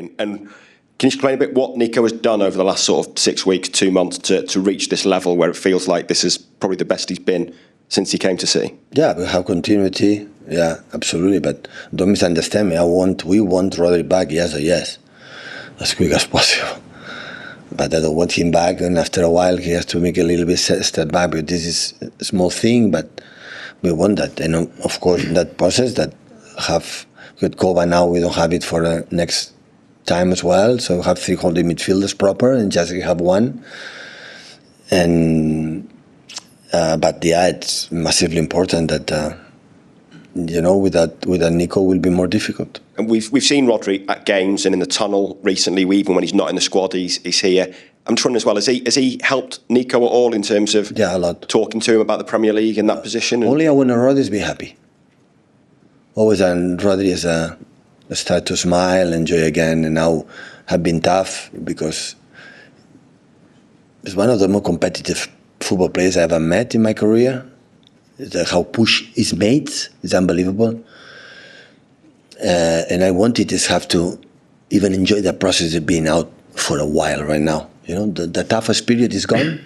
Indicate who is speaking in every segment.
Speaker 1: frustrating. And can you explain a bit what Nico has done over the last sort of 6 weeks, 2 months to reach this level where it feels like this is probably the best he's been since he came to City?
Speaker 2: Yeah, we have continuity. Yeah, absolutely. But don't misunderstand me. We want Rodri back, yes or yes, as quick as possible. But I don't want him back, and after a while he has to make a little bit step back. But this is a small thing, but we want that. And of course, that process that have with Kova now, we don't have it for the next time as well. So we have 3 holding midfielders proper, and just we have one. And but yeah, it's massively important that without Nico will be more difficult.
Speaker 1: And we've seen Rodri at games and in the tunnel recently. Even when he's not in the squad, he's here. I'm just wondering as well, has he helped Nico at all in terms of
Speaker 2: a lot.
Speaker 1: Talking to him about the Premier League and that position?
Speaker 2: Only I want Rodri be happy. Always, and Rodri is start to smile, enjoy again, and now have been tough because he's one of the more competitive football players I ever met in my career. How push his mates is unbelievable. And I wanted to have to even enjoy the process of being out for a while right now. The toughest period is gone.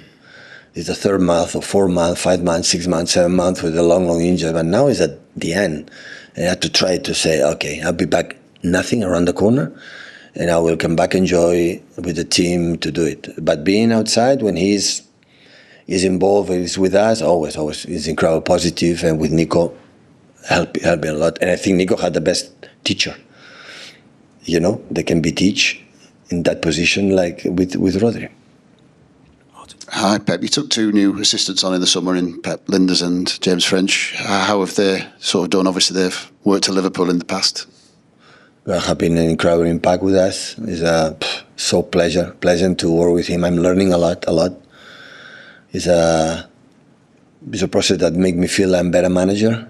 Speaker 2: It's the 3rd month or 4th month, 5 months, 6 months, 7 months with a long injury. But now it's at the end. And I had to try to say, okay, I'll be back, nothing around the corner, and I will come back, enjoy with the team to do it. But being outside when he's involved, he's with us, always is incredibly positive, and with Nico, help me a lot. And I think Nico had the best teacher. They can be teach in that position like with Rodri.
Speaker 3: Hi, Pep. You took 2 new assistants on in the summer in Pep Lijnders and James French. How have they sort of done? Obviously, they've worked at Liverpool in the past.
Speaker 2: Well, have been an incredible impact with us. It's so pleasant to work with him. I'm learning a lot. It's a process that makes me feel I'm a better manager.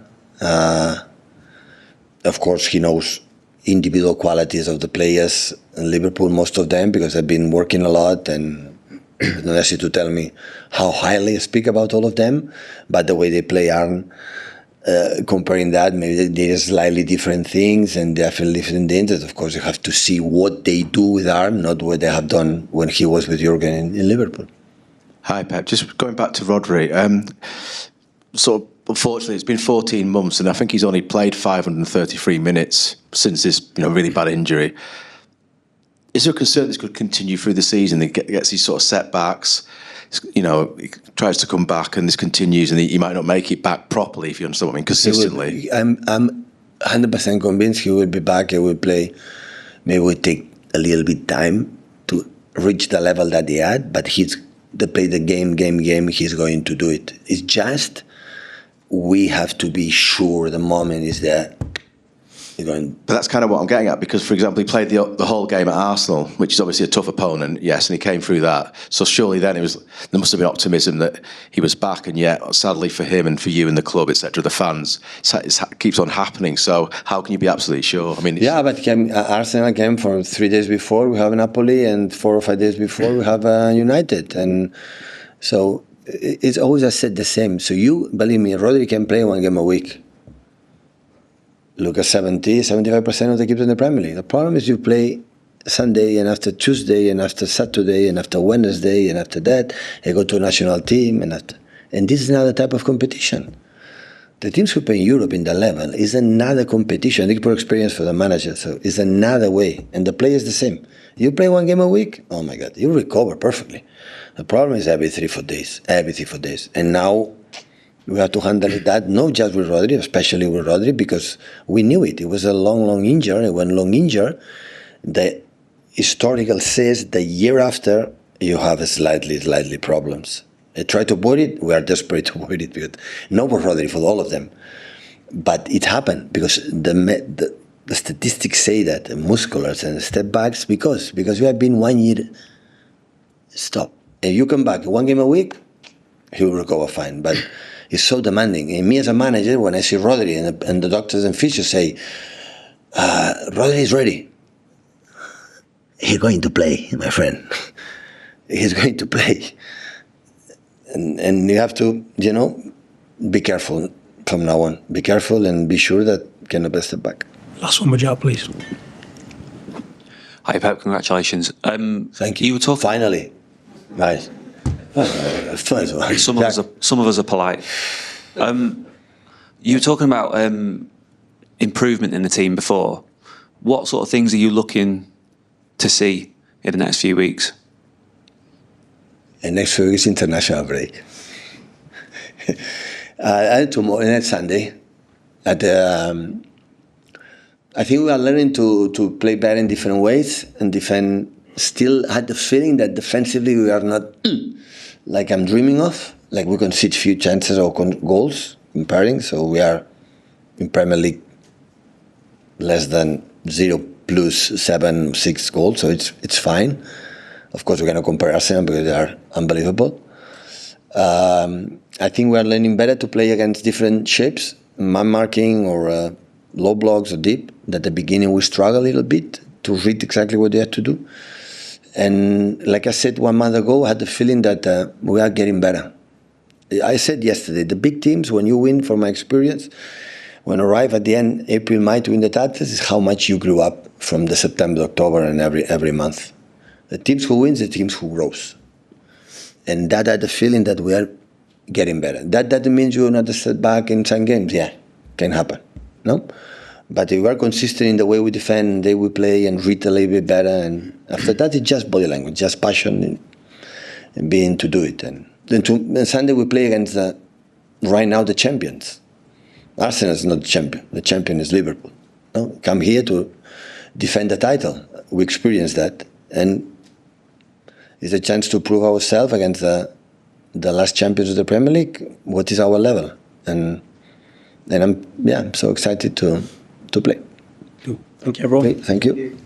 Speaker 2: Of course, he knows individual qualities of the players in Liverpool, most of them, because I've been working a lot, and it's not easy to tell me how highly I speak about all of them, but the way they play aren't comparing that. Maybe they're slightly different things and definitely different things. Of course, you have to see what they do with Arne, not what they have done when he was with Jurgen in Liverpool.
Speaker 4: Hi, Pep. Just going back to Rodri. Unfortunately, it's been 14 months, and I think he's only played 533 minutes since this really bad injury. Is there a concern this could continue through the season? He gets these sort of setbacks, he tries to come back, and this continues, and he might not make it back properly, if you understand what I mean, consistently.
Speaker 2: I'm 100% convinced he will be back. He will play. Maybe it will take a little bit time to reach the level that he had, but they play the game. He's going to do it. It's just we have to be sure the moment is there.
Speaker 4: But that's kind of what I'm getting at, because, for example, he played the whole game at Arsenal, which is obviously a tough opponent, yes, and he came through that. So surely then there must have been optimism that he was back, and yet, sadly for him and for you and the club, etc., the fans, it keeps on happening. So how can you be absolutely sure? I mean,
Speaker 2: but Arsenal came for 3 days before, we have Napoli, and 4 or 5 days before we have United, and so it's always, I said, the same. So believe me, Rodri can play 1 game a week. Look at 75% of the games in the Premier League. The problem is you play Sunday, and after Tuesday, and after Saturday, and after Wednesday, and after that, you go to a national team, and this is another type of competition. The teams who play in Europe in that level is another competition. It's more experience for the manager, so it's another way, and the play is the same. You play 1 game a week, oh my God, you recover perfectly. The problem is every 3-4 days, and now we have to handle that, not just with Rodri, especially with Rodri, because we knew it. It was a long injury. When long injury, the historical says the year after you have slightly problems. I try to avoid it. We are desperate to avoid it, because not for Rodri, for all of them. But it happened because the statistics say that musculars and step backs because we have been 1 year stop. If you come back 1 game a week, he will recover fine. But it's so demanding. And me as a manager, when I see Rodri and the doctors and physios say, Rodri is ready, he's going to play, my friend. He's going to play. And you have to, be careful from now on. Be careful and be sure that cannot be step back.
Speaker 5: Last one, Majal, please. Hi Pep, congratulations.
Speaker 2: Thank you.
Speaker 5: You were talking.
Speaker 2: Finally, nice. First one.
Speaker 5: Some of us are polite. You were talking about improvement in the team before. What sort of things are you looking to see in the next few weeks?
Speaker 2: The next few weeks, international break. Tomorrow, next Sunday, I think we are learning to play better in different ways and defend. Still had the feeling that defensively we are not like I'm dreaming of. Like we concede few chances or goals comparing. So we are in Premier League less than 0 plus 7, 6 goals. So it's fine. Of course, we're going to compare Arsenal because they are unbelievable. I think we are learning better to play against different shapes, man marking or low blocks or deep. At the beginning, we struggle a little bit to read exactly what they have to do. And like I said 1 month ago, I had the feeling that we are getting better. I said yesterday, the big teams, when you win, from my experience, when you arrive at the end, April, May, to win the titles, is how much you grew up from the September, October, and every month. The teams who wins, the teams who grows. And that had the feeling that we are getting better. That doesn't mean you're not a setback in some games. Yeah, can happen. No? But if we are consistent in the way we defend, the way we play, and read a little bit better, and after that, it's just body language, just passion and being to do it. And then Sunday, we play against, right now, the champions. Arsenal is not the champion. The champion is Liverpool. No? Come here to defend the title. We experienced that. And it's a chance to prove ourselves against the last champions of the Premier League. What is our level? And I'm so excited to play.
Speaker 6: Thank you, everyone.
Speaker 2: Thank you.